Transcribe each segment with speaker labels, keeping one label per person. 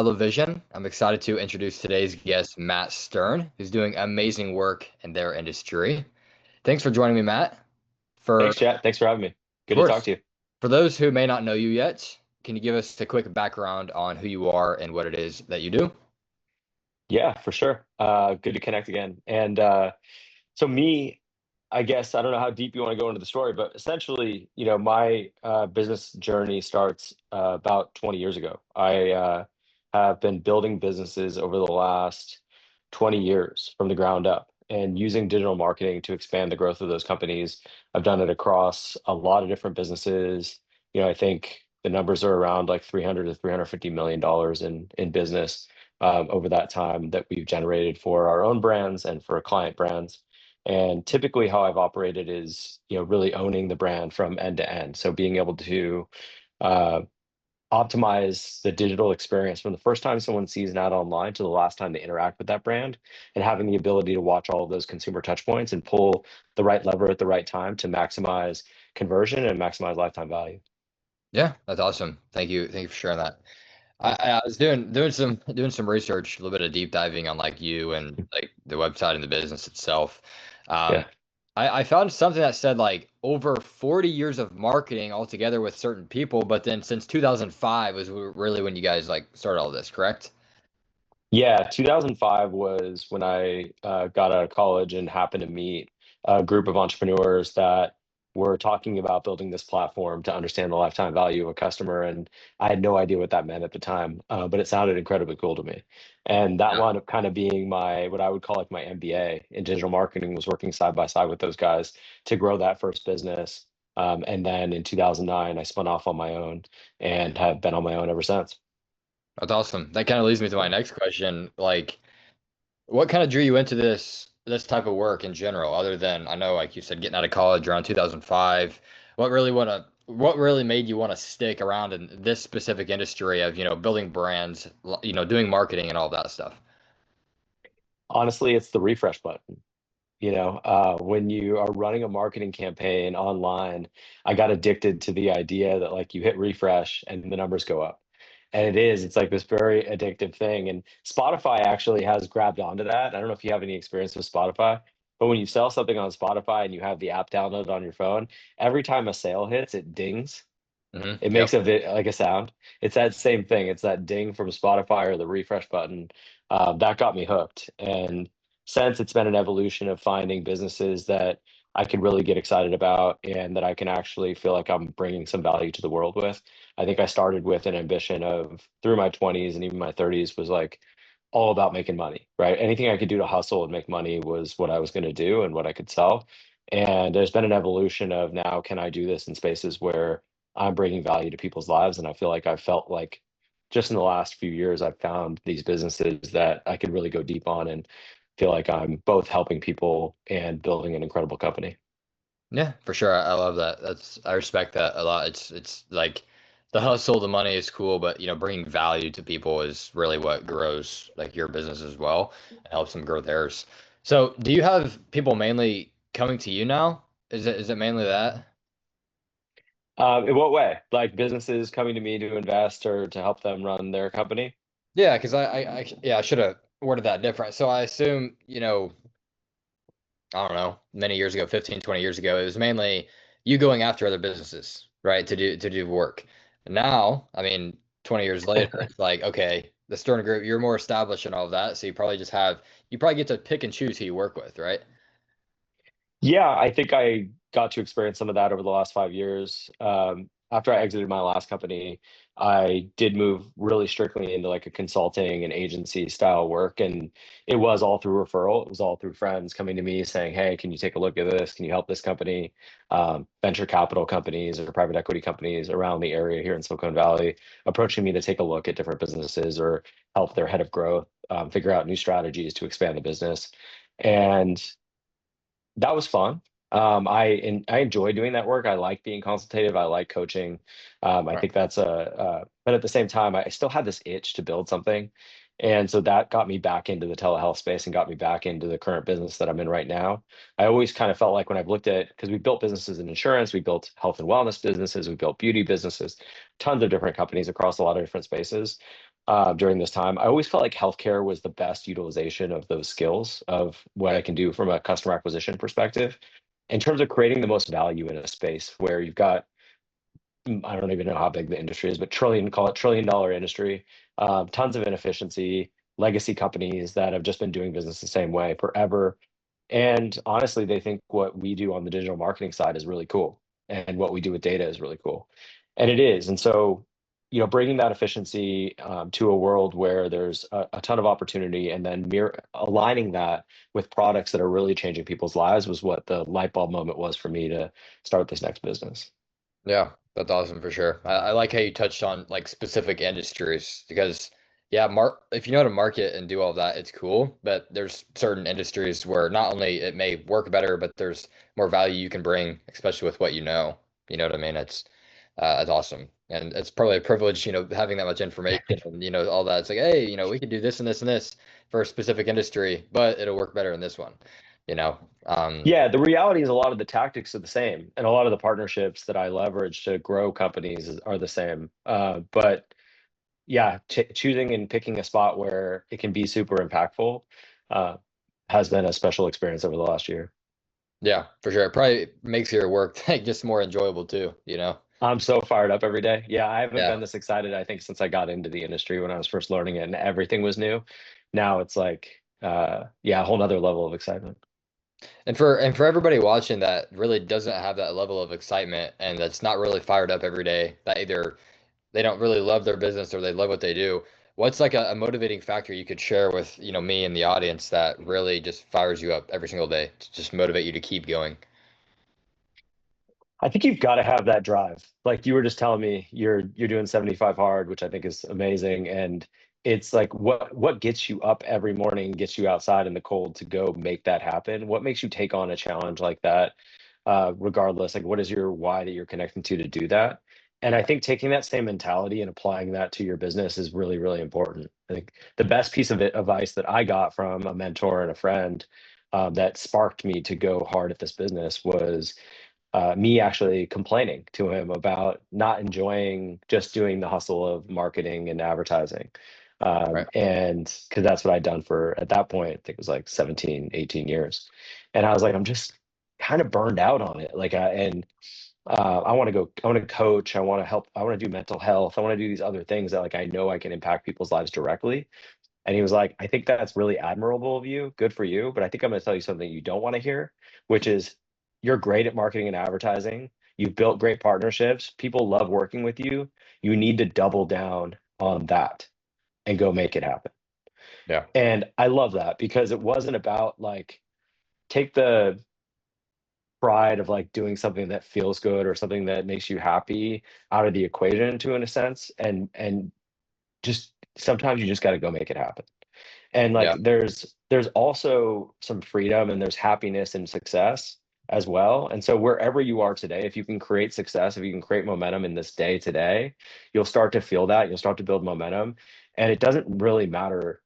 Speaker 1: Vision. I'm excited to introduce today's guest, Matt Stern, who's doing amazing work in their industry. Thanks for joining me, Matt. For,
Speaker 2: Thanks, Chat. Thanks for having me.
Speaker 1: of
Speaker 2: Good to talk
Speaker 1: course,
Speaker 2: to you.
Speaker 1: for those who may not know you yet, can you give us a quick background on who you are and what it is that you do?
Speaker 2: Yeah, for sure. Good to connect again. And so me, I guess I don't know how deep you want to go into the story, but essentially, my business journey starts about 20 years ago. I have been building businesses over the last 20 years from the ground up and using digital marketing to expand the growth of those companies. I've done it across a lot of different businesses. I think the numbers are around like 300 to 350 million dollars in business over that time that we've generated for our own brands and for client brands. And typically how I've operated is, really owning the brand from end to end. So being able to uh, optimize the digital experience from the first time someone sees an ad online to the last time they interact with that brand, and having the ability to watch all of those consumer touch points and pull the right lever at the right time to maximize conversion and maximize lifetime value.
Speaker 1: Yeah, that's awesome. Thank you. Thank you for sharing that. I was doing some research, a little bit of deep diving on like you and like the website and the business itself. Um,
Speaker 2: Yeah.
Speaker 1: I found something that said like over 40 years of marketing altogether with certain people, but then since 2005 was really when you guys like started all this, correct?
Speaker 2: Yeah, 2005 was when I got out of college and happened to meet a group of entrepreneurs that were talking about building this platform to understand the lifetime value of a customer. And I had no idea what that meant at the time, but it sounded incredibly cool to me. And that
Speaker 1: Yeah,
Speaker 2: wound up kind of being my, what I would call like my MBA in digital marketing, was working side by side with those guys to grow that first business. And then in 2009, I spun off on my own and have been on my own ever since.
Speaker 1: that's awesome. That kind of leads me to my next question. Like, what kind of drew you into this type of work in general, other than I know, like you said, getting out of college around 2005? What really made you want to stick around in this specific industry of, building brands, doing marketing and all that stuff?
Speaker 2: Honestly, it's the refresh button. When you are running a marketing campaign online, I got addicted to the idea that like you hit refresh and the numbers go up. And it's like this very addictive thing. And Spotify actually has grabbed onto that. I don't know if you have any experience with Spotify, but when you sell something on Spotify and you have the app downloaded on your phone, every time a sale hits, it dings. It
Speaker 1: Yep.
Speaker 2: makes like a sound. It's that same thing. It's that ding from Spotify or the refresh button. That got me hooked. And since it's been an evolution of finding businesses that I can really get excited about and that I can actually feel like I'm bringing some value to the world with. I think I started with an ambition of through my 20s and even my 30s was like all about making money, right? Anything I could do to hustle and make money was what I was going to do and what I could sell. And there's been an evolution of now, can I do this in spaces where I'm bringing value to people's lives? And I feel like I felt like just in the last few years, I've found these businesses that I could really go deep on and feel like I'm both helping people and building an incredible company.
Speaker 1: Yeah, for sure. I love that. I respect that a lot. It's like the hustle, the money is cool, but bringing value to people is really what grows like your business as well and helps them grow theirs. So, do you have people mainly coming to you now? Is it mainly that?
Speaker 2: In what way? Like businesses coming to me to invest or to help them run their company?
Speaker 1: Yeah, because I should have worded that different. So I assume, I don't know, many years ago, 15, 20 years ago, it was mainly you going after other businesses, right, to do work. Now, I mean, 20 years later, it's like, okay, the Stern Group, you're more established and all of that, so you probably get to pick and choose who you work with, right?
Speaker 2: Yeah, I think I got to experience some of that over the last 5 years. After I exited my last company, I did move really strictly into like a consulting and agency style work. And it was all through referral. It was all through friends coming to me saying, hey, can you take a look at this? Can you help this company? Venture capital companies or private equity companies around the area here in Silicon Valley approaching me to take a look at different businesses or help their head of growth figure out new strategies to expand the business. And that was fun. I enjoy doing that work. I like being consultative. I like coaching. I
Speaker 1: Right.
Speaker 2: think that's but at the same time, I still had this itch to build something. And so that got me back into the telehealth space and got me back into the current business that I'm in right now. I always kind of felt like when I've looked at, because we built businesses in insurance, we built health and wellness businesses, we built beauty businesses, tons of different companies across a lot of different spaces. during this time. I always felt like healthcare was the best utilization of those skills of what I
Speaker 1: Right.
Speaker 2: can do from a customer acquisition perspective in terms of creating the most value in a space where you've got I don't even know how big the industry is, but call it $1 trillion industry, tons of inefficiency, legacy companies that have just been doing business the same way forever. And honestly, they think what we do on the digital marketing side is really cool, and what we do with data is really cool, and it is. And so, bringing that efficiency to a world where there's a ton of opportunity, and then aligning that with products that are really changing people's lives was what the light bulb moment was for me to start this next business.
Speaker 1: Yeah, that's awesome for sure. I like how you touched on like specific industries because yeah, if you know how to market and do all that, it's cool. But there's certain industries where not only it may work better, but there's more value you can bring, especially with what you know. You know what I mean? It's awesome. And it's probably a privilege, having that much information and all that. It's like, hey, we could do this and this and this for a specific industry, but it'll work better in this one, you know. Um,
Speaker 2: Yeah, the reality is a lot of the tactics are the same, and a lot of the partnerships that I leverage to grow companies are the same. But yeah, choosing and picking a spot where it can be super impactful uh, has been a special experience over the last year.
Speaker 1: Yeah, for sure. It probably makes your work like just more enjoyable too, you know?
Speaker 2: I'm so fired up every day. Yeah, I haven't
Speaker 1: Yeah.
Speaker 2: been this excited, I think, since I got into the industry when I was first learning it and everything was new. Now it's like, yeah, a whole nother level of excitement.
Speaker 1: And for everybody watching that really doesn't have that level of excitement and that's not really fired up every day, that either they don't really love their business or they love what they do, what's like a motivating factor you could share with, me and the audience that really just fires you up every single day to just motivate you to keep going?
Speaker 2: I think you've got to have that drive. Like you were just telling me, you're doing 75 hard, which I think is amazing. And it's like what gets you up every morning, gets you outside in the cold to go make that happen? What makes you take on a challenge like that? Regardless, like what is your why that you're connecting to do that? And I think taking that same mentality and applying that to your business is really, really important. I think the best piece of advice that I got from a mentor and a friend that sparked me to go hard at this business was me actually complaining to him about not enjoying just doing the hustle of marketing and advertising.
Speaker 1: Right.
Speaker 2: And because that's what I'd done for, at that point, I think it was like 17, 18 years. And I was like, I'm just kind of burned out on it. I want to coach, I want to help, I want to do mental health, I want to do these other things that like I know I can impact people's lives directly. And he was like, I think that's really admirable of you. Good for you. But I think I'm going to tell you something you don't want to hear, which is you're great at marketing and advertising. You've built great partnerships. People love working with you. You need to double down on that and go make it happen.
Speaker 1: Yeah.
Speaker 2: And I love that because it wasn't about like, take the pride of like doing something that feels good or something that makes you happy out of the equation to in a sense and just sometimes you just got to go make it happen. And like
Speaker 1: Yeah.
Speaker 2: there's also some freedom and there's happiness and success as well. And so wherever you are today, if you can create success, if you can create momentum in this day today, you'll start to feel that, you'll start to build momentum. And it doesn't really matter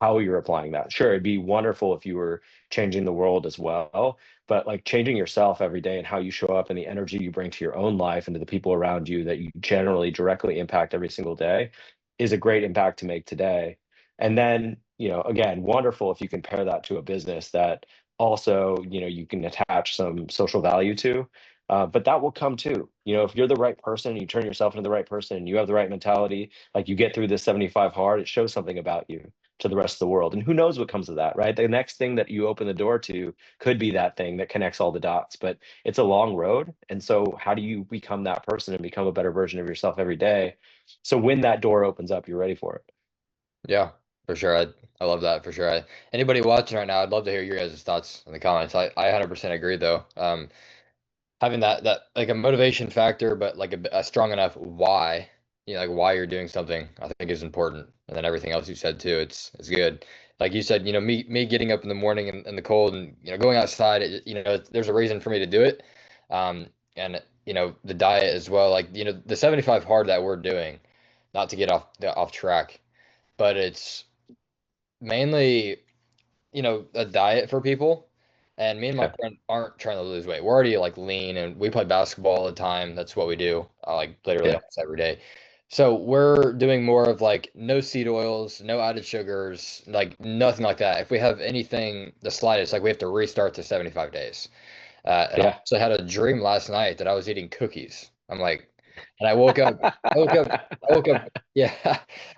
Speaker 2: how you're applying that. Sure, it'd be wonderful if you were changing the world as well, but like changing yourself every day and how you show up and the energy you bring to your own life and to the people around you that you generally directly impact every single day is a great impact to make today. And then, again, wonderful if you can pair that to a business that also, you can attach some social value to. But that will come too. If you're the right person, you turn yourself into the right person, and you have the right mentality, like you get through this 75 hard, it shows something about you to the rest of the world. And who knows what comes of that, right? The next thing that you open the door to could be that thing that connects all the dots, but it's a long road. And so, how do you become that person and become a better version of yourself every day? So, when that door opens up, you're ready for it.
Speaker 1: Yeah, for sure. I love that for sure. Anybody watching right now, I'd love to hear your guys' thoughts in the comments. I 100% agree though. Having that like a motivation factor, but like a strong enough why, like why you're doing something, I think is important. And then everything else you said too, it's good. Like you said, me getting up in the morning in the cold and going outside, there's a reason for me to do it. And the diet as well, like the 75 hard that we're doing, not to get off track, but it's mainly a diet for people. And me and my
Speaker 2: Yeah.
Speaker 1: friend aren't trying to lose weight. We're already like lean and we play basketball all the time. That's what we do. Like literally
Speaker 2: Yeah.
Speaker 1: almost every day. So we're doing more of like no seed oils, no added sugars, like nothing like that. If we have anything the slightest, like we have to restart to 75 days. And I
Speaker 2: Yeah.
Speaker 1: actually had a dream last night that I was eating cookies. I'm like, and I woke up, I woke up, yeah,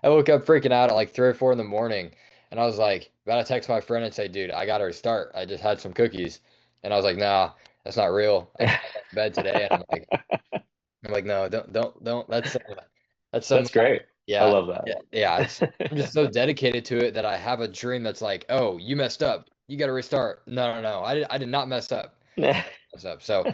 Speaker 1: I woke up freaking out at like 3 or 4 in the morning. And I was like, about to text my friend and say, dude, I got to restart. I just had some cookies. And I was like, nah, that's not real. I came out of bed today and I'm like, no, don't. That's some,
Speaker 2: That's great. I
Speaker 1: yeah,
Speaker 2: love
Speaker 1: yeah, yeah. I'm just so dedicated to it that I have a dream that's like, oh, you messed up. You got to restart. No, no, no. I did not mess up.
Speaker 2: that.
Speaker 1: Mess up. So,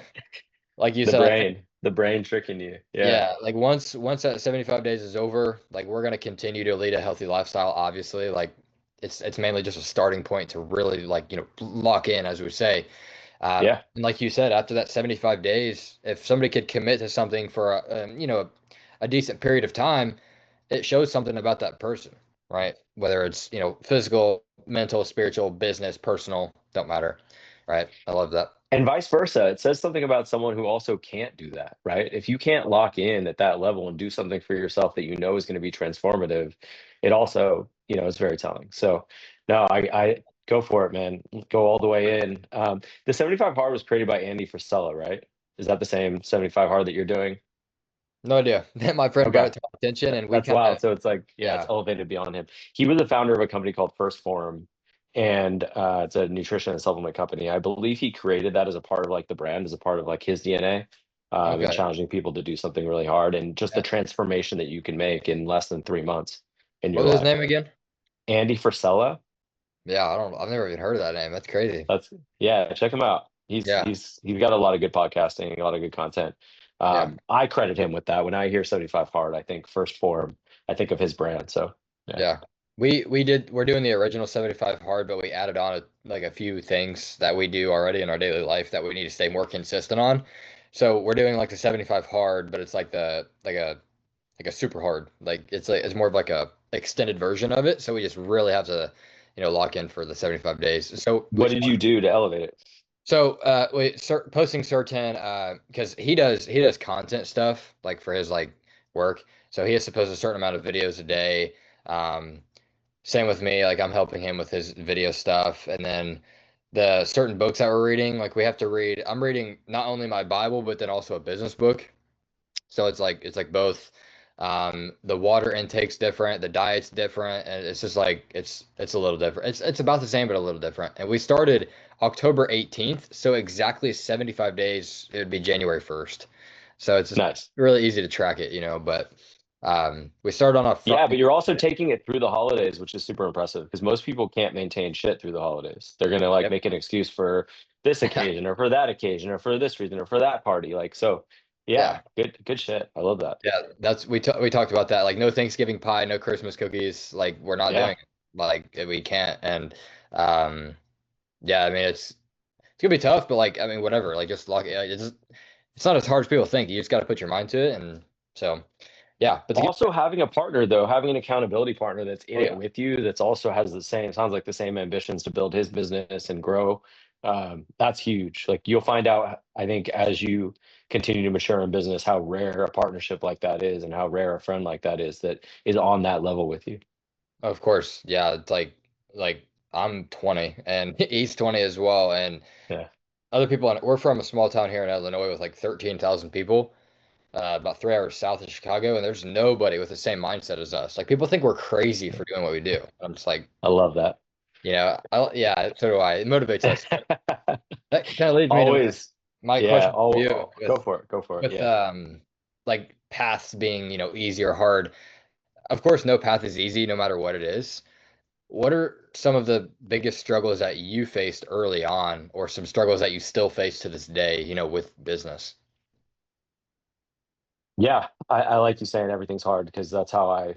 Speaker 1: like you said, I think,
Speaker 2: The brain tricking you. Yeah.
Speaker 1: yeah, like once that 75 days is over, like we're gonna continue to lead a healthy lifestyle, obviously. Like it's mainly just a starting point to really like, lock in, as we say.
Speaker 2: Yeah.
Speaker 1: And like you said, after that 75 days, if somebody could commit to something for a decent period of time, it shows something about that person, right? Whether it's, physical, mental, spiritual, business, personal, don't matter, right? I love that.
Speaker 2: And vice versa. It says something about someone who also can't do that, right? If you can't lock in at that level and do something for yourself that you know is going to be transformative, it also, is very telling. So, no, I go for it, man. Go all the way in. The 75 hard was created by Andy Frisella, right? Is that the same 75 hard that you're doing?
Speaker 1: No idea. My friend brought
Speaker 2: Okay.
Speaker 1: it to my attention and we
Speaker 2: That's
Speaker 1: kind of,
Speaker 2: wild. So it's like, yeah, it's
Speaker 1: yeah.
Speaker 2: elevated beyond him. He was the founder of a company called First Form, and it's a nutrition and supplement company. I believe he created that as a part of like the brand, as a part of like his DNA, and
Speaker 1: Okay.
Speaker 2: challenging people to do something really hard, and just the
Speaker 1: Yeah.
Speaker 2: transformation that you can make in less than 3 months in
Speaker 1: What
Speaker 2: your
Speaker 1: was his
Speaker 2: life.
Speaker 1: name again?
Speaker 2: Andy Frisella.
Speaker 1: Yeah, I've never even heard of that name. That's crazy.
Speaker 2: That's Yeah, check him out. He's
Speaker 1: Yeah.
Speaker 2: he's he's got a lot of good podcasting, a lot of good content.
Speaker 1: Yeah.
Speaker 2: I credit him with that. When I hear 75 hard, I think First Form, I think of his brand. So yeah.
Speaker 1: Yeah. We're doing the original 75 hard, but we added on like a few things that we do already in our daily life that we need to stay more consistent on. So we're doing like the 75 hard, but it's like the like a super hard. Like it's more of like a extended version of it. So we just really have to, lock in for the 75 days. So we
Speaker 2: What did you do to elevate it?
Speaker 1: posting certain because he does content stuff like for his like work. So he has to post a certain amount of videos a day. Um, Same with me, like I'm helping him with his video stuff, and then the certain books that we're reading, like we have to read. I'm reading not only my Bible, but then also a business book. So it's like both. The water intake's different, the diet's different, and it's just like it's a little different. It's about the same, but a little different. And we started October 18th, so exactly 75 days, it would be January 1st. So it's just
Speaker 2: Nice.
Speaker 1: really easy to track it, but we started on a
Speaker 2: Yeah, but
Speaker 1: Friday.
Speaker 2: you're also taking it through the holidays, which is super impressive because most people can't maintain shit through the holidays. They're gonna like
Speaker 1: Yep.
Speaker 2: make an excuse for this occasion or for that occasion or for this reason or for that party. Like so, yeah,
Speaker 1: Yeah.
Speaker 2: good shit. I love that.
Speaker 1: Yeah, we talked about that. Like no Thanksgiving pie, no Christmas cookies. Like we're not doing
Speaker 2: Yeah.
Speaker 1: it. Like we can't. And um, yeah, I mean it's gonna be tough, but like I mean whatever. Like just lock. It's not as hard as people think. You just got to put your mind to it, and so yeah. But to get
Speaker 2: Also having a partner though, having an accountability partner that's in
Speaker 1: oh
Speaker 2: it
Speaker 1: yeah,
Speaker 2: with you, that's also has the same, sounds like the same ambitions to build his business and grow. That's huge. Like you'll find out, I think, as you continue to mature in business, how rare a partnership like that is and how rare a friend like that is on that level with you.
Speaker 1: of course, yeah. It's like I'm 20 and he's 20 as well, and
Speaker 2: Yeah.
Speaker 1: other people. We're from a small town here in Illinois with like 13,000 people. About 3 hours south of Chicago, and there's nobody with the same mindset as us. Like people think we're crazy for doing what we do. I'm just like,
Speaker 2: I love that.
Speaker 1: yeah, so do I. It motivates us. But that kind of leads me to my
Speaker 2: Always.
Speaker 1: my
Speaker 2: Yeah.
Speaker 1: question for
Speaker 2: Oh,
Speaker 1: you
Speaker 2: oh, go
Speaker 1: with
Speaker 2: for it. Go for it.
Speaker 1: with
Speaker 2: Yeah.
Speaker 1: like paths being, easy or hard. Of course, no path is easy, no matter what it is. What are some of the biggest struggles that you faced early on, or some struggles that you still face to this day, with business?
Speaker 2: Yeah. I like you saying everything's hard because that's how I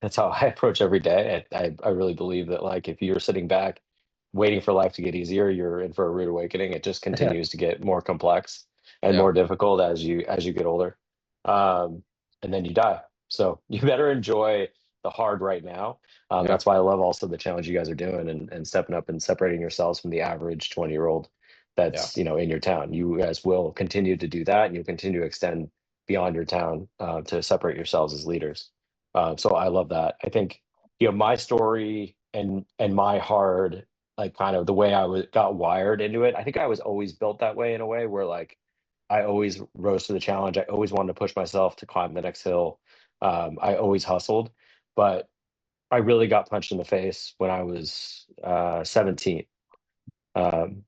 Speaker 2: approach every day. I really believe that like if you're sitting back waiting for life to get easier, you're in for a rude awakening. It just continues to get more complex and
Speaker 1: Yeah,
Speaker 2: more difficult as you get older. Um, and then you die. So you better enjoy the hard right now.
Speaker 1: yeah,
Speaker 2: That's why I love also the challenge you guys are doing and stepping up and separating yourselves from the average 20-year-old
Speaker 1: yeah,
Speaker 2: that's, in your town. You guys will continue to do that and you'll continue to extend beyond your town to separate yourselves as leaders. So I love that. I think, my story and my hard, like kind of the way I was got wired into it. I think I was always built that way in a way where like I always rose to the challenge. I always wanted to push myself to climb the next hill. I always hustled, but I really got punched in the face when I was 17. Um,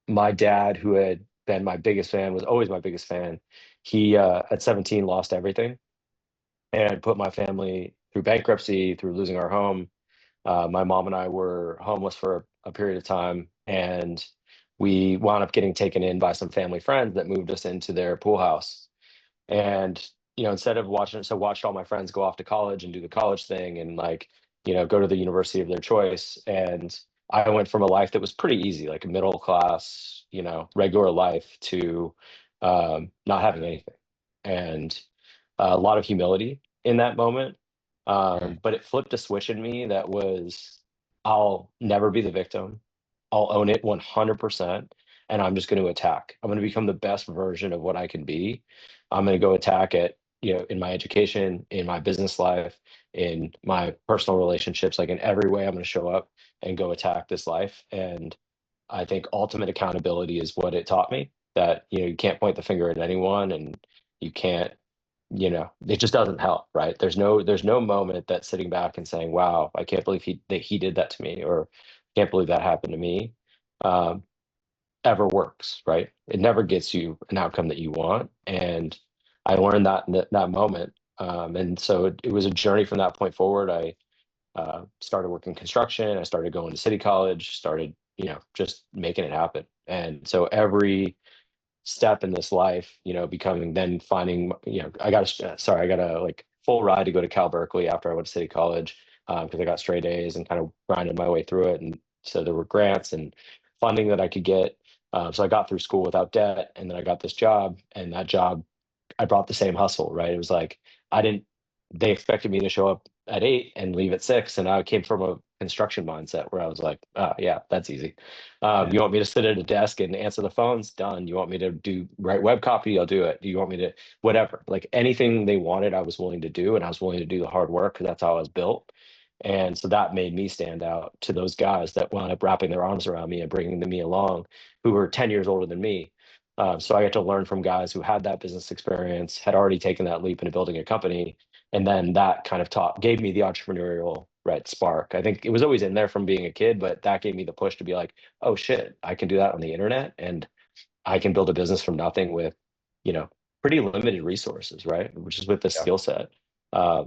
Speaker 2: my dad, who had been my biggest fan, was always my biggest fan. He at 17 lost everything and put my family through bankruptcy, through losing our home. My mom and I were homeless for a period of time, and we wound up getting taken in by some family friends that moved us into their pool house. And instead of watched all my friends go off to college and do the college thing and like go to the university of their choice. And I went from a life that was pretty easy, like a middle class, regular life, to not having anything. And a lot of humility in that moment.
Speaker 1: Mhm.
Speaker 2: But it flipped a switch in me that was, I'll never be the victim. I'll own it 100%. And I'm just going to attack. I'm going to become the best version of what I can be. I'm going to go attack it, in my education, in my business life, in my personal relationships, like in every way I'm going to show up and go attack this life. And I think ultimate accountability is what it taught me, that, you can't point the finger at anyone, and you can't, it just doesn't help, right? There's no moment that sitting back and saying, wow, I can't believe he did that to me, or can't believe that happened to me, um, ever works, right? It never gets you an outcome that you want. And I learned that in that moment. And so it was a journey from that point forward. I started working construction. I started going to city college, started, just making it happen. And so every step in this life, becoming, then finding, I got a like full ride to go to Cal Berkeley after I went to City College, because I got straight A's and kind of grinded my way through it. And so there were grants and funding that I could get. So I got through school without debt, and then I got this job, and that job I brought the same hustle, right? It was like I didn't they expected me to show up at 8 and leave at 6. And I came from a construction mindset where I was like, oh yeah, that's easy.
Speaker 1: Yeah.
Speaker 2: You want me to sit at a desk and answer the phones? Done. You want me to write web copy? I'll do it. Do you want me to whatever? Like anything they wanted, I was willing to do, and I was willing to do the hard work because that's how I was built. And so that made me stand out to those guys that wound up wrapping their arms around me and bringing me along, who were 10 years older than me. So I get to learn from guys who had that business experience, had already taken that leap into building a company, and then that kind of gave me the entrepreneurial, right, spark. I think it was always in there from being a kid, but that gave me the push to be like, oh shit, I can do that on the internet, and I can build a business from nothing with, you know, pretty limited resources, right? Which is with the
Speaker 1: Yeah.
Speaker 2: skill set. Uh,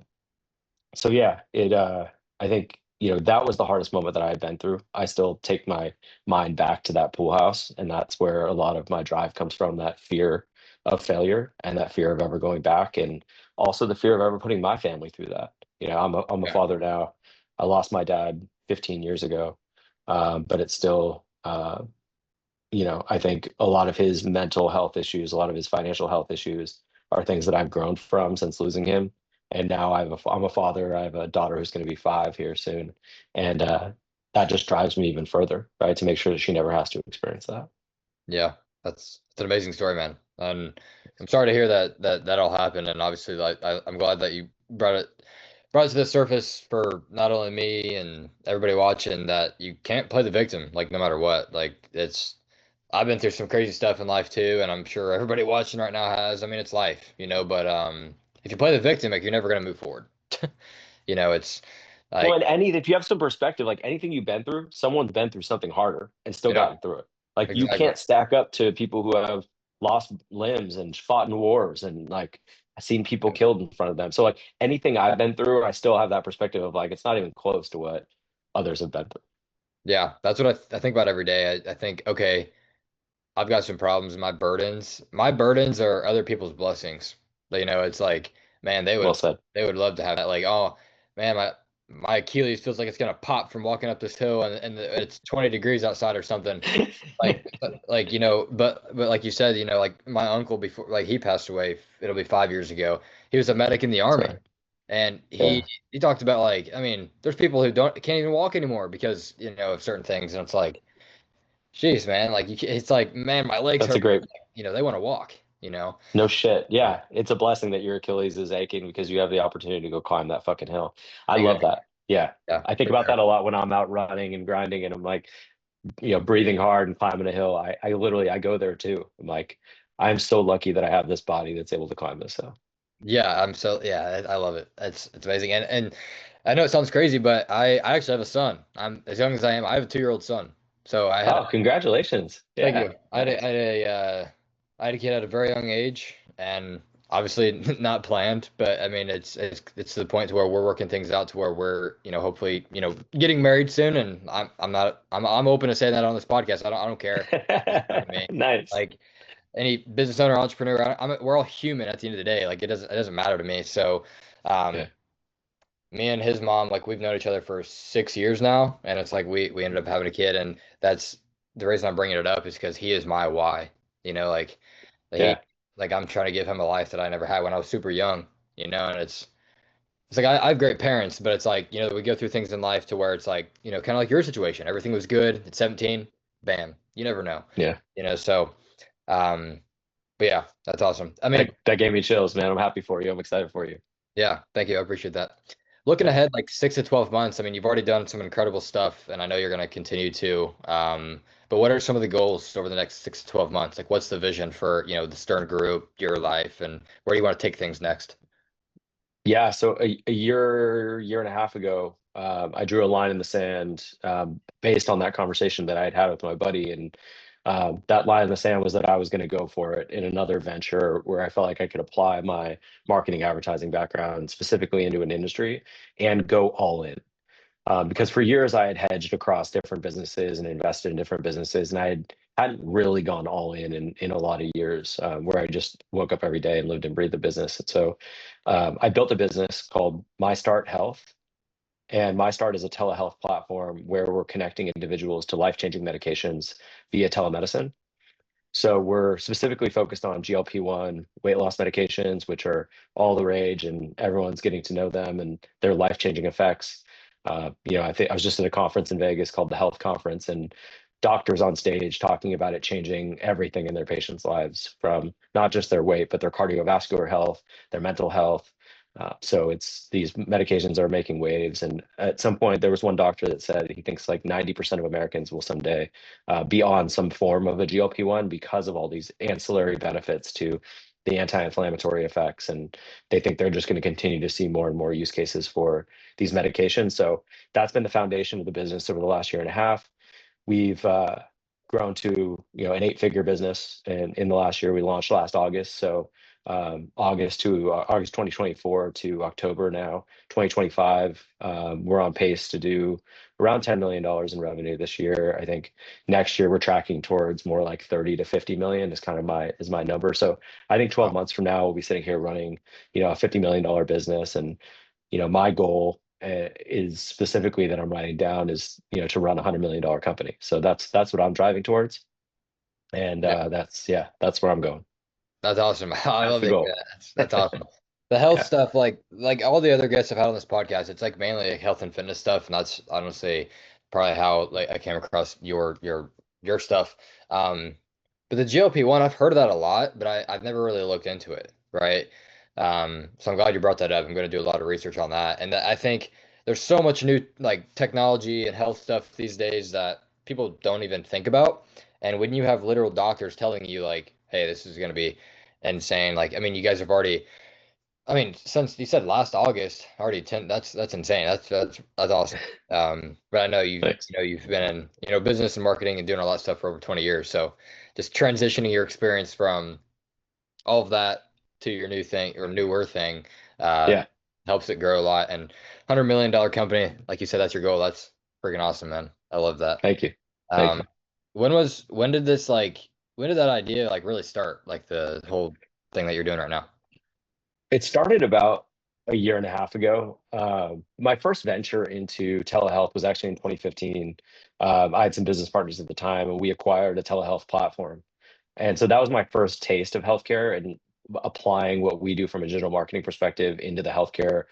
Speaker 2: so yeah, it I think, that was the hardest moment that I had been through. I still take my mind back to that pool house, and that's where a lot of my drive comes from, that fear of failure and that fear of ever going back, and also the fear of ever putting my family through that. I'm a
Speaker 1: Yeah.
Speaker 2: father now. I lost my dad 15 years ago. But it's still, I think a lot of his mental health issues, a lot of his financial health issues are things that I've grown from since losing him. And now I'm a father. I have a daughter who's going to be 5 here soon. And that just drives me even further, right? To make sure that she never has to experience that.
Speaker 1: Yeah, that's an amazing story, man. And I'm sorry to hear that all happened. And obviously, like I'm glad that you brought it to the surface for not only me and everybody watching, that you can't play the victim, like no matter what. Like I've been through some crazy stuff in life too, and I'm sure everybody watching right now has. I mean, it's life, But if you play the victim, like you're never gonna move forward. It's
Speaker 2: Well,
Speaker 1: like
Speaker 2: and if you have some perspective, like anything you've been through, someone's been through something harder and still
Speaker 1: yeah,
Speaker 2: gotten through it. Like you
Speaker 1: exactly.
Speaker 2: can't stack up to people who have lost limbs and fought in wars and like seen people killed in front of them. So like anything I've been through, I still have that perspective of like it's not even close to what others have been through.
Speaker 1: Yeah, that's what I think about every day. I think, okay, I've got some problems. My burdens. My burdens are other people's blessings. It's like, man,
Speaker 2: Well said.
Speaker 1: they would love to have that. Like, oh, man, my Achilles feels like it's gonna pop from walking up this hill, and it's 20 degrees outside or something. But like you said, like my uncle before, like he passed away. It'll be 5 years ago. He was a medic in the army,
Speaker 2: Sorry.
Speaker 1: and
Speaker 2: Yeah,
Speaker 1: he talked about, like, I mean, there's people who can't even walk anymore because of certain things, and it's like, jeez, man, like it's like, man, my legs
Speaker 2: that's a
Speaker 1: hurt.
Speaker 2: great
Speaker 1: They want to walk. you know?
Speaker 2: No shit.
Speaker 1: Uh,
Speaker 2: Yeah, it's a blessing that your Achilles is aching because you have the opportunity to go climb that fucking hill. I love
Speaker 1: exactly.
Speaker 2: that. Yeah.
Speaker 1: Yeah,
Speaker 2: I think
Speaker 1: for
Speaker 2: about
Speaker 1: sure.
Speaker 2: that a lot when I'm out running and grinding and I'm like, breathing hard and climbing a hill. I literally I go there too. I'm like, I'm so lucky that I have this body that's able to climb this hill.
Speaker 1: Yeah, I'm so yeah, I love it. It's amazing. And I know it sounds crazy, but I actually have a son. I'm as young as I am. I have a 2-year-old son. So I had
Speaker 2: Oh, congratulations.
Speaker 1: thank
Speaker 2: Yeah,
Speaker 1: you.
Speaker 2: nice.
Speaker 1: I had a kid at a very young age, and obviously not planned, but I mean it's to the point to where we're working things out to where we're, hopefully, getting married soon, and I'm not I'm open to saying that on this podcast. I don't care. It's fine with me.
Speaker 2: Nice.
Speaker 1: Like any business owner, entrepreneur, we're all human at the end of the day. Like it doesn't matter to me. So,
Speaker 2: Yeah.
Speaker 1: um, me and his mom, like we've known each other for 6 years now, and it's like we ended up having a kid, and that's the reason I'm bringing it up is because he is my why. Like he,
Speaker 2: Yeah.
Speaker 1: like I'm trying to give him a life that I never had when I was super young. And it's like I have great parents, but it's like we go through things in life to where it's like kind of like your situation. Everything was good at 17, bam. You never know.
Speaker 2: Yeah.
Speaker 1: So um, but yeah, that's awesome. I mean,
Speaker 2: That gave me chills, man. I'm happy for you. I'm excited for you.
Speaker 1: yeah, thank you. I appreciate that. Looking
Speaker 2: Yeah.
Speaker 1: ahead, like 6 to 12 months, I mean, you've already done some incredible stuff, and I know you're going to continue to. But what are some of the goals over the next 6 to 12 months? Like, what's the vision for, the Stern Group, your life, and where do you want to take things next?
Speaker 2: Yeah, so a year and a half ago, I drew a line in the sand based on that conversation that I had had with my buddy, and that line in the sand was that I was going to go for it in another venture where I felt like I could apply my marketing advertising background specifically into an industry and go all in. Because for years I had hedged across different businesses and invested in different businesses, and hadn't really gone all in a lot of years, where I just woke up every day and lived and breathed the business. And so I built a business called My Start Health, and My Start is a telehealth platform where we're connecting individuals to life-changing medications via telemedicine. So we're specifically focused on GLP-1 weight loss medications, which are all the rage and everyone's getting to know them and their life-changing effects. I think I was just at a conference in Vegas called the Health Conference, and doctors on stage talking about it changing everything in their patients' lives, from not just their weight, but their cardiovascular health, their mental health. So it's these medications are making waves. And at some point, there was one doctor that said he thinks like 90% of Americans will someday be on some form of a GLP-1 because of all these ancillary benefits to the anti-inflammatory effects. And they think they're just going to continue to see more and more use cases for these medications. So that's been the foundation of the business over the last year and a half. We've grown to an eight-figure business, and in the last year we launched last August. So August 2024 to October now 2025, we're on pace to do around $10 million in revenue this year. I think next year we're tracking towards more like 30 to 50 million is kind of my number. So I think 12
Speaker 1: Wow.
Speaker 2: months from now we'll be sitting here running a $50 million business. And my goal is specifically that I'm writing down is to run $100 million company. So that's what I'm driving towards, and
Speaker 1: Yeah.
Speaker 2: that's where I'm going.
Speaker 1: That's awesome. I
Speaker 2: That's
Speaker 1: love
Speaker 2: the
Speaker 1: that.
Speaker 2: goal.
Speaker 1: That's awesome. The health
Speaker 2: Yeah,
Speaker 1: stuff, like all the other guests I've had on this podcast, it's like mainly like health and fitness stuff, and that's honestly probably how like I came across your stuff. Um, but the GLP-1, I've heard of that a lot, but I've never really looked into it, right? So I'm glad you brought that up. I'm going to do a lot of research on that, and I think there's so much new like technology and health stuff these days that people don't even think about. And when you have literal doctors telling you like, "Hey, this is going to be insane," like I mean, you guys have already. I mean, since you said last August, already 10. That's insane. That's awesome. But I know
Speaker 2: thanks.
Speaker 1: you've been in business and marketing and doing a lot of stuff for over 20 years. So just transitioning your experience from all of that to your new thing or newer thing uh,
Speaker 2: Yeah,
Speaker 1: helps it grow a lot. And $100 million company, like you said, that's your goal. That's freaking awesome, man. I love that.
Speaker 2: thank you, thank
Speaker 1: Um,
Speaker 2: you.
Speaker 1: when did that idea like really start? Like the whole thing that you're doing right now?
Speaker 2: It started about a year and a half ago. My first venture into telehealth was actually in 2015. I had some business partners at the time, and we acquired a telehealth platform. And so that was my first taste of healthcare and applying what we do from a digital marketing perspective into the healthcare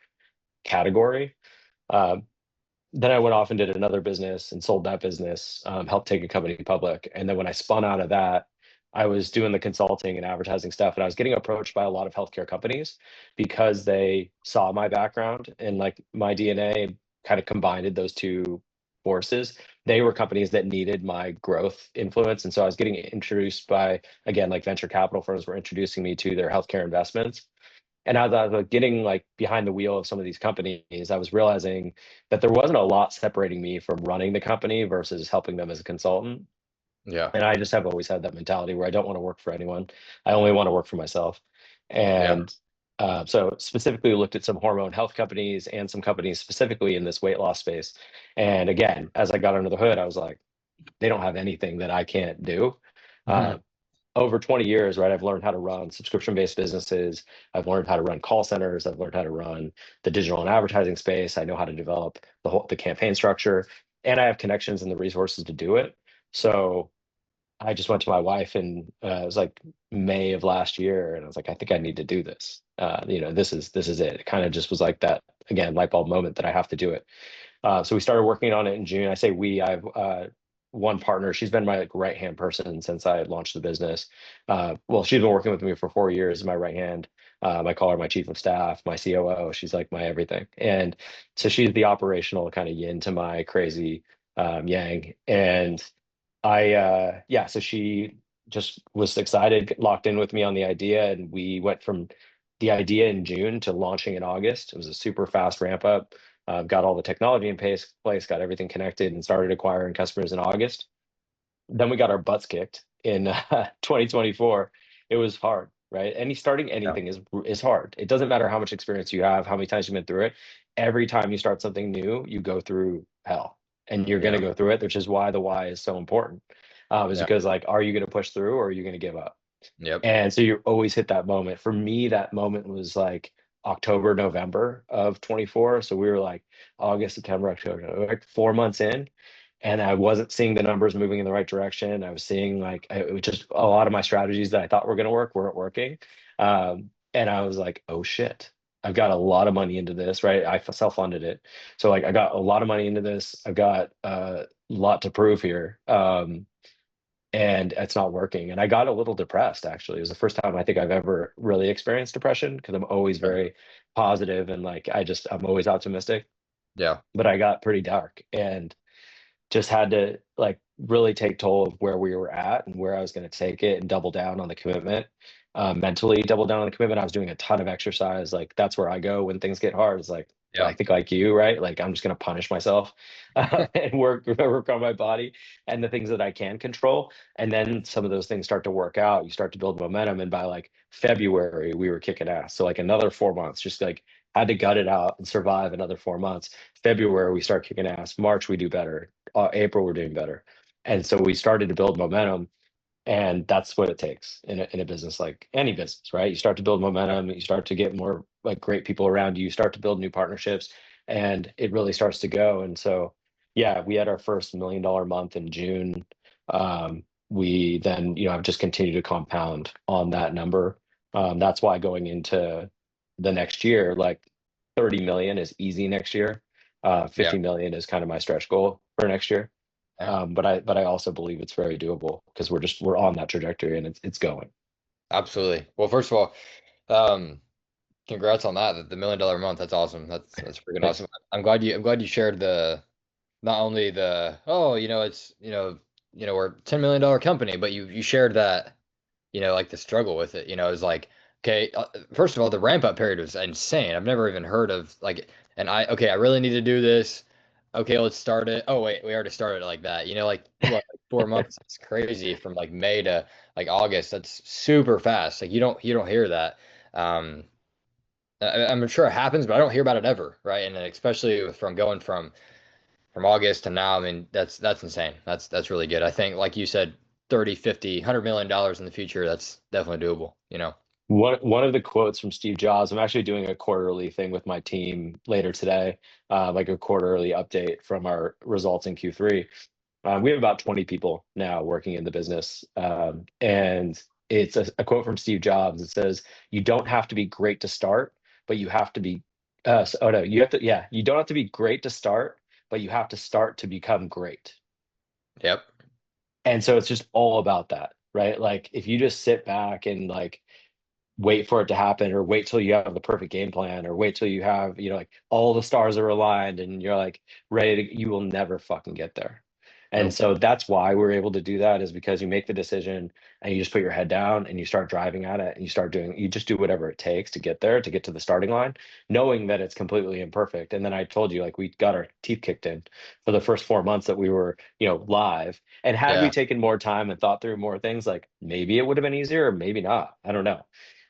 Speaker 2: category. Um, then I went off and did another business and sold that business, helped take a company public. And then when I spun out of that, I was doing the consulting and advertising stuff, and I was getting approached by a lot of healthcare companies because they saw my background and like my DNA and kind of combined those two forces. They were companies that needed my growth influence. And so I was getting introduced by, again, like venture capital firms were introducing me to their healthcare investments. And as I was like, getting like behind the wheel of some of these companies, I was realizing that there wasn't a lot separating me from running the company versus helping them as a consultant.
Speaker 1: Yeah.
Speaker 2: And I just have always had that mentality where I don't want to work for anyone. I only want to work for myself.
Speaker 1: Yeah.
Speaker 2: And so specifically looked at some hormone health companies and some companies specifically in this weight loss space. And again, as I got under the hood, I was like, they don't have anything that I can't do. Uh,
Speaker 1: Mhm.
Speaker 2: Over 20 years, right, I've learned how to run subscription-based businesses. I've learned how to run call centers. I've learned how to run the digital and advertising space. I know how to develop the campaign structure, and I have connections and the resources to do it. So I just went to my wife and it was like May of last year, and I was like, I think I need to do this. This is it. It kind of just was like that again, light bulb moment that I have to do it. So we started working on it in June. I say we. I've one partner. She's been my like right hand person since I launched the business. Well, she's been working with me for 4 years. My right hand. I call her my chief of staff, my COO. She's like my everything, and so she's the operational kind of yin to my crazy yang. And yeah, so she just was excited, locked in with me on the idea, and we went from the idea in June to launching in August. It was a super fast ramp up. Got all the technology in place, got everything connected, and started acquiring customers in August. Then we got our butts kicked in 2024. It was hard, right? Starting
Speaker 1: Yeah.
Speaker 2: anything is hard. It doesn't matter how much experience you have, how many times you've been through it. Every time you start something new, you go through hell, and you're going
Speaker 1: Yeah.
Speaker 2: to go through it, which is why the why is so important. Is
Speaker 1: Yeah.
Speaker 2: because like, are you going to push through or are you going to give up?
Speaker 1: Yep.
Speaker 2: And so you always hit that moment. For me, that moment was like October, November of 24. So we were like August, September, October, like 4 months in. And I wasn't seeing the numbers moving in the right direction. I was seeing like it was just a lot of my strategies that I thought were going to work weren't working. And I was like, oh shit, I've got a lot of money into this, right? I self-funded it. So like I got a lot of money into this. I've got a lot to prove here. And it's not working. And I got a little depressed actually. It was the first time I think I've ever really experienced depression because I'm always very positive and like I'm always optimistic.
Speaker 1: Yeah.
Speaker 2: But I got pretty dark and just had to like really take toll of where we were at and where I was going to take it and double down on the commitment. Mentally double down on the commitment. I was doing a ton of exercise. Like that's where I go when things get hard. It's like I
Speaker 1: Yeah.
Speaker 2: think like you, right? Like I'm just going to punish myself and work on my body and the things that I can control. And then some of those things start to work out. You start to build momentum. And by like February, we were kicking ass. So like another 4 months, just like had to gut it out and survive another 4 months. February, we start kicking ass. March, we do better. April, we're doing better. And so we started to build momentum. And that's what it takes in a business like any business, right? You start to build momentum, you start to get more like great people around you, you start to build new partnerships, and it really starts to go. And so, yeah, we had our first $1 million month in June. We then, have just continued to compound on that number. That's why going into the next year, like 30 million is easy next year.
Speaker 1: Yeah.
Speaker 2: 50 million is kind of my stretch goal for next year.
Speaker 1: Yeah.
Speaker 2: But I also believe it's very doable because we're on that trajectory and it's going.
Speaker 1: Absolutely. Well, first of all, um, congrats on that. The $1 million month. That's awesome. That's freaking
Speaker 2: Thanks.
Speaker 1: awesome. I'm glad you shared the not only the oh, it's we're a $10 million company, but you shared that, like the struggle with it. It's like, okay, first of all, the ramp up period was insane. I've never even heard of like, and okay, I really need to do this. Okay, let's start it. Oh wait, we already started like that. Like what, like 4 months? It's crazy from like May to like August. That's super fast. Like you don't hear that. Um, I'm sure it happens, but I don't hear about it ever, right? And then especially from going from August to now, I mean, that's insane. That's really good. I think, like you said, 30, 50, $100 million in the future, that's definitely doable.
Speaker 2: One of the quotes from Steve Jobs, I'm actually doing a quarterly thing with my team later today, like a quarterly update from our results in Q3. We have about 20 people now working in the business. And it's a quote from Steve Jobs. It says, you don't have to be great to start, but you have to be, oh no, you have to, yeah, you don't have to be great to start, but you have to start to become great.
Speaker 1: Yep.
Speaker 2: And so it's just all about that. right? Like if you just sit back and like wait for it to happen, or wait till you have the perfect game plan, or wait till you have, like all the stars are aligned and you're like ready to, you will never fucking get there. And
Speaker 1: Nope.
Speaker 2: so that's why we're able to do that, is because you make the decision and you just put your head down and you start driving at it and you just do whatever it takes to get there, to get to the starting line, knowing that it's completely imperfect. And then I told you, like, we got our teeth kicked in for the first 4 months that we were, live. And had we
Speaker 1: Yeah.
Speaker 2: taken more time and thought through more things, like maybe it would have been easier or maybe not. I don't know.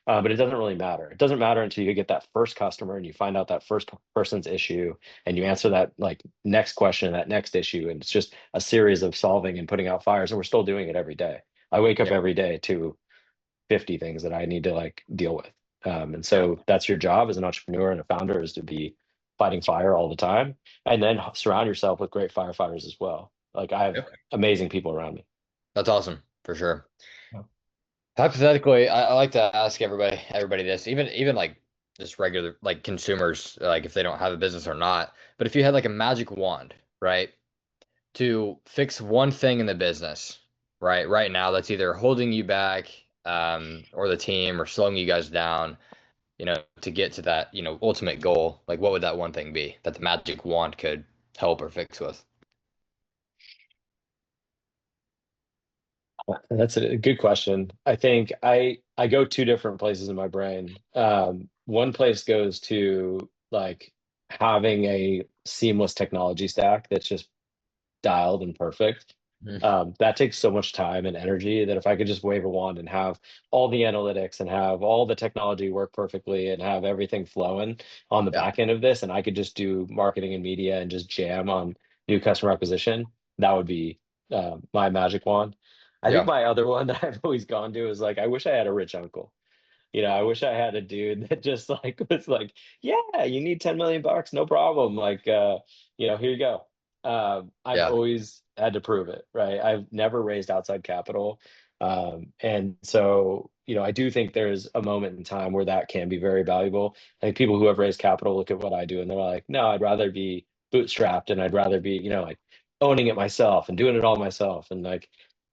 Speaker 2: But it doesn't really matter. It doesn't matter until you get that first customer and you find out that first person's issue and you answer that like next question, that next issue. And it's just a series of solving and putting out fires. And we're still doing it every day. I wake up
Speaker 1: Yeah.
Speaker 2: every day to 50 things that I need to like deal with. And
Speaker 1: Yeah.
Speaker 2: so that's your job as an entrepreneur and a founder, is to be fighting fire all the time, and then surround yourself with great firefighters as well. Like I have
Speaker 1: Yep.
Speaker 2: amazing people around me.
Speaker 1: That's awesome for sure.
Speaker 2: Yeah.
Speaker 1: Hypothetically, I like to ask everybody this, even like just regular like consumers, like if they don't have a business or not. But if you had like a magic wand, right, to fix one thing in the business, right now that's either holding you back, or the team, or slowing you guys down, to get to that, ultimate goal, like what would that one thing be that the magic wand could help or fix with?
Speaker 2: That's a good question. I think I go two different places in my brain. One place goes to like having a seamless technology stack that's just dialed and perfect.
Speaker 1: Mhm.
Speaker 2: That takes so much time and energy that if I could just wave a wand and have all the analytics and have all the technology work perfectly and have everything flowing on the
Speaker 1: Yeah.
Speaker 2: back end of this, and I could just do marketing and media and just jam on new customer acquisition, that would be my magic wand. I think
Speaker 1: Yeah.
Speaker 2: my other one that I've always gone to is like, I wish I had a rich uncle. I wish I had a dude that just like was like, yeah, you need 10 million bucks, no problem. Like, here you go. I've
Speaker 1: Yeah.
Speaker 2: always had to prove it, right? I've never raised outside capital. And so, I do think there's a moment in time where that can be very valuable. I think people who have raised capital look at what I do and they're like, no, I'd rather be bootstrapped and I'd rather be, like owning it myself and doing it all myself. And like,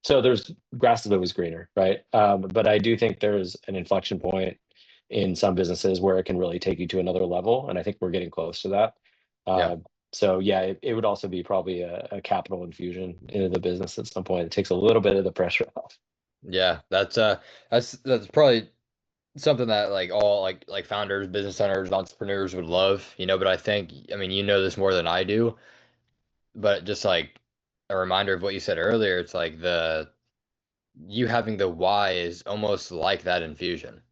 Speaker 2: so there's grass is always greener, right? But I do think there's an inflection point in some businesses where it can really take you to another level, and I think we're getting close to that.
Speaker 1: Yeah.
Speaker 2: So yeah, it would also be probably a capital infusion into the business at some point. It takes a little bit of the pressure off.
Speaker 1: Yeah. That's probably something that like all like founders, business owners, entrepreneurs would love, but I think, I mean, this more than I do, but just like a reminder of what you said earlier, it's like the you having the why is almost like that infusion.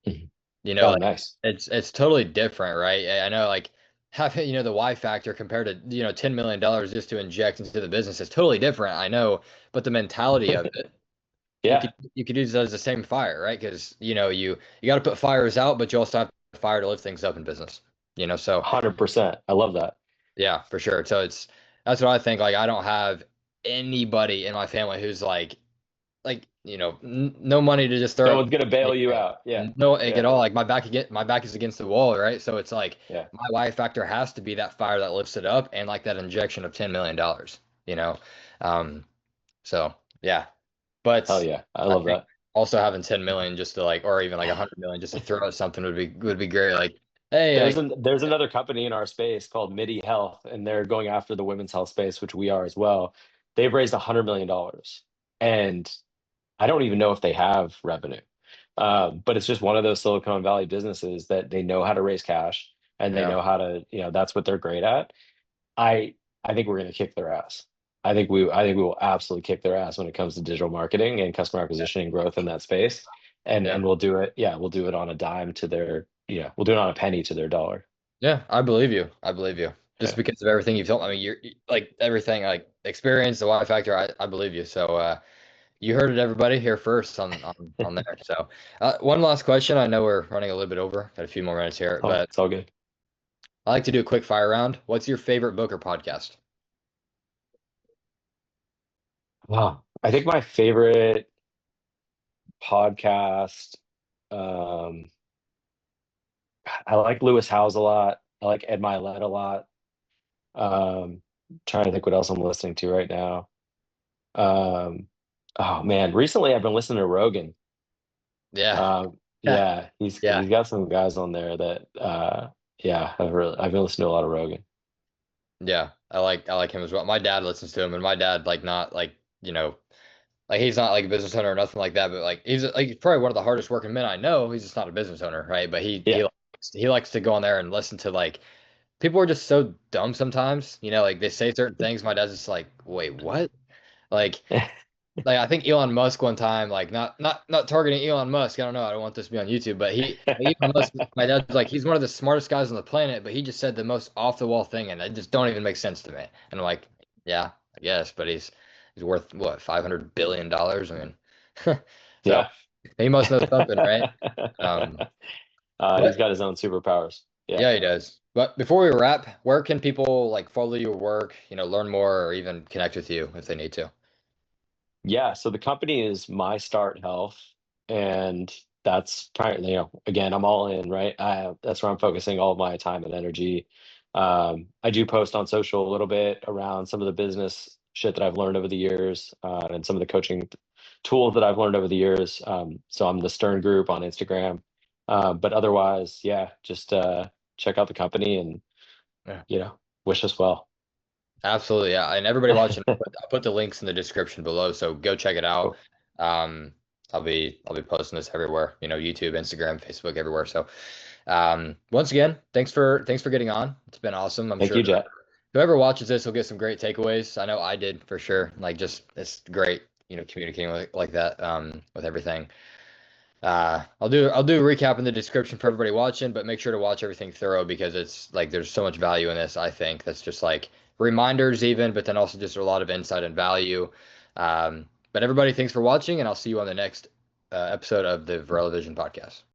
Speaker 2: Mhm. Oh,
Speaker 1: Like
Speaker 2: nice.
Speaker 1: it's totally different, right? I know like having, the why factor compared to, $10 million just to inject into the business is totally different. I know, but the mentality of it, you
Speaker 2: Yeah,
Speaker 1: could you could use that as the same fire, right? Because you got to put fires out, but you also have fire to lift things up in business. So
Speaker 2: 100%. I love that.
Speaker 1: yeah, for sure. So that's what I think. Like I don't have anybody in my family who's like no money to just
Speaker 2: No
Speaker 1: throw
Speaker 2: one's gonna
Speaker 1: at
Speaker 2: bail you
Speaker 1: me.
Speaker 2: out. Yeah,
Speaker 1: No, like,
Speaker 2: yeah,
Speaker 1: at all. Like my back is against the wall, right? So it's like
Speaker 2: yeah.
Speaker 1: my why factor has to be that fire that lifts it up, and like that injection of $10 million. You know, um. So yeah,
Speaker 2: Hell
Speaker 1: but
Speaker 2: yeah, I
Speaker 1: I
Speaker 2: love
Speaker 1: think
Speaker 2: that.
Speaker 1: also having 10 million just to like, or even like 100 million just to throw at something would be great. Like, hey,
Speaker 2: There's another company in our space called MIDI Health, and they're going after the women's health space, which we are as well. They've raised $100 million, and I don't even know if they have revenue. But it's just one of those Silicon Valley businesses that they know how to raise cash and they
Speaker 1: yeah,
Speaker 2: know how to, that's what they're great at. I I think we're going to kick their ass. I think we will absolutely kick their ass when it comes to digital marketing and customer
Speaker 1: yeah,
Speaker 2: acquisition and growth in that space. And
Speaker 1: yeah.
Speaker 2: we'll do it. Yeah, we'll do it on a dime to their, we'll do it on a penny to their dollar.
Speaker 1: Yeah, I believe you. I believe you. Just
Speaker 2: Yeah.
Speaker 1: because of everything you've told. I mean, like everything, like experience, the Y factor. I believe you. So, you heard it, everybody, here first on there. So, one last question. I know we're running a little bit over. Got a few more minutes here,
Speaker 2: Oh,
Speaker 1: but
Speaker 2: it's all good.
Speaker 1: I like to do a quick fire round. What's your favorite book or podcast?
Speaker 2: Wow. I think my favorite podcast, um, I like Lewis Howes a lot. I like Ed Milet a lot. Trying to think what else I'm listening to right now. Um, Oh man, recently I've been listening to Rogan.
Speaker 1: Yeah. Yeah.
Speaker 2: Yeah,
Speaker 1: Yeah.
Speaker 2: he's got some guys on there that yeah, I've been listening to a lot of Rogan.
Speaker 1: Yeah. I like him as well. My dad listens to him, and my dad like not like, like he's not like a business owner or nothing like that, but like he's probably one of the hardest working men I know. He's just not a business owner, right? But
Speaker 2: Yeah.
Speaker 1: he likes to go on there and listen to like people are just so dumb sometimes. Like they say certain things. My dad's just like, wait, what? Like like I think Elon Musk one time, like not targeting Elon Musk. I don't know. I don't want this to be on YouTube, but Elon Musk. My dad's like he's one of the smartest guys on the planet, but he just said the most off the wall thing, and it just don't even make sense to me. And I'm like, yeah, I guess, but he's worth what, $500 billion. I mean, so
Speaker 2: Yeah.
Speaker 1: he must know something, right? Um,
Speaker 2: He's
Speaker 1: but
Speaker 2: got his own superpowers. Yeah.
Speaker 1: yeah, he does. But before we wrap, where can people like follow your work, learn more, or even connect with you if they need to?
Speaker 2: Yeah, so the company is My Start Health, and that's primarily, again, I'm all in, right? That's where I'm focusing all of my time and energy. I do post on social a little bit around some of the business shit that I've learned over the years, and some of the coaching tools that I've learned over the years. So I'm the Stern Group on Instagram. But otherwise, yeah, just check out the company and,
Speaker 1: Yeah.
Speaker 2: you know, wish us well.
Speaker 1: Absolutely, yeah. And everybody watching, I'll put the links in the description below, so go check it out.
Speaker 2: Cool.
Speaker 1: Um, I'll be posting this everywhere, YouTube, Instagram, Facebook, everywhere. So, once again, thanks for getting on. It's been awesome. I'm
Speaker 2: Thank
Speaker 1: sure
Speaker 2: you, Jet.
Speaker 1: whoever watches this will get some great takeaways. I know I did for sure. Like, just it's great, communicating like that, with everything. I'll do a recap in the description for everybody watching, but make sure to watch everything thorough because it's like there's so much value in this. I think that's just like reminders even, but then also just a lot of insight and value. But everybody, thanks for watching, and I'll see you on the next episode of the Vorello Vision podcast.